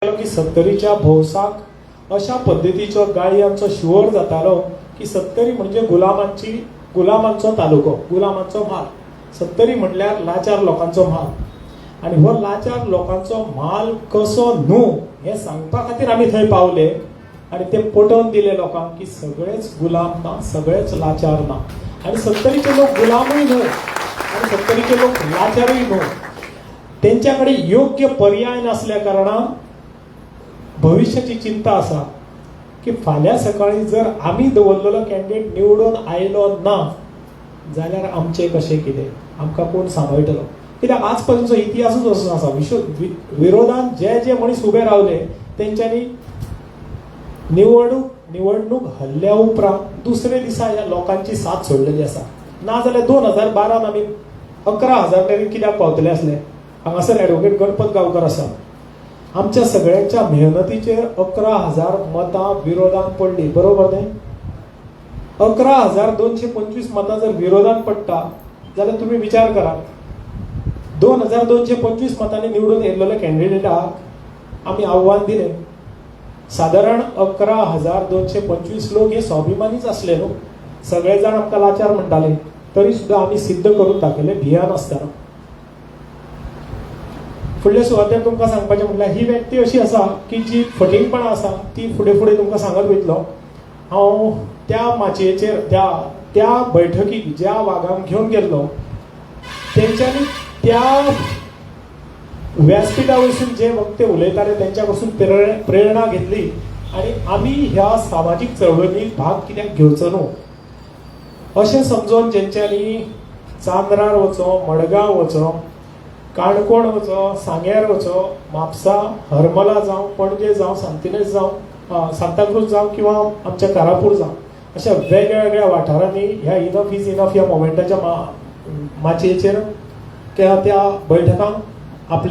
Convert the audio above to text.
की 70च्या भौसाक अशा पद्धतीचो गाळयांचो शिवर जातालो की 70 म्हणजे गुलामांचो तालुको, गुलामांचो म्हाल. 70 म्हणल्यार लाचार लोकांचो म्हाल. आणि हो लाचार लोकांचो म्हाल कसो न्हू हे सांगपा खातीर आमी थंय पावले आणि ते पटोवन दिले लोकांक की सगळेच गुलाम ना, सगळेच लाचार ना. आणि 70चे लोक गुलामूय न्हू आणि 70चे लोक लाचारूय न्हू. त्यांच्याकडे योग्य पर्याय नसल्या कारणान भविष्याची चिंता असा की फाल्यां सकाळी जर आमी दवरलेलो कॅन्डिडेट निवडून आयलो ना जाल्यार आमचें कशें कितें, आमकां कोण सांबाळटलो. कित्याक आज पर्यंतचो इतिहासूच असो आसा. विरोधान जे जे मनीस उबे रावले तेंच्यांनी निवडणूक हल्ल्या उपरांत दुसरे दिसा ह्या लोकांची साथ सोडलेली आसा. नाजाल्यार 2012 आमी 11,000 मेरेन कित्याक पावतले असले. हांगासर ॲडव्होकेट गणपत गांवकर आसा. आमच्या सगळ्यांच्या मेहनतीचेर 11,000 मतां विरोधान पडली, बरोबर न्ही? 11,225 मतां जर विरोधान पडटा जाल्यार तुम्ही विचार करा, 2,225 मतांनी निवडून येयल्लेल्या कॅन्डिडेटाक आमी आव्हान दिलें. साधारण 11,225 लोक हे स्वाभिमानीच असले न्हू. सगळे जाण आमकां लाचार म्हणटाले, तरी सुद्दां आमी सिद्ध करून दाखयलें भियान आसतना. फुडल्या सुवातेर तुमकां सांगपाचें म्हटल्यार ही व्यक्ती अशी आसा की जी फटींगपणां आसा ती फुडें फुडें तुमकां सांगत वयतलो. हांव त्या माचयेचेर त्या बैठकीक ज्या वागांक घेवन गेल्लो तेंच्यांनी त्या व्यासपीठा वयसून जे वक्ते उलयताले तेंच्या कडसून प्रेरणा घेतली आणि आमी ह्या सामाजीक चळवळींत भाग कित्याक घेवचो न्हू अशें समजून जेंच्यांनी चांद्रार वचो, मडगांव वचो, काणकोण वचो, सांगेर वचो, म्हापसा, हरमला जावं, पणजे जावं, सांतिनेज जावं, सांताक्रूज जावं किंवा आमच्या कारापूर जावं, अशा वेगळ्या वाठारांनी ह्या इनफ इज इनफ ह्या मोमेंटाच्या माचयेचेर त्या बैठकांक आपले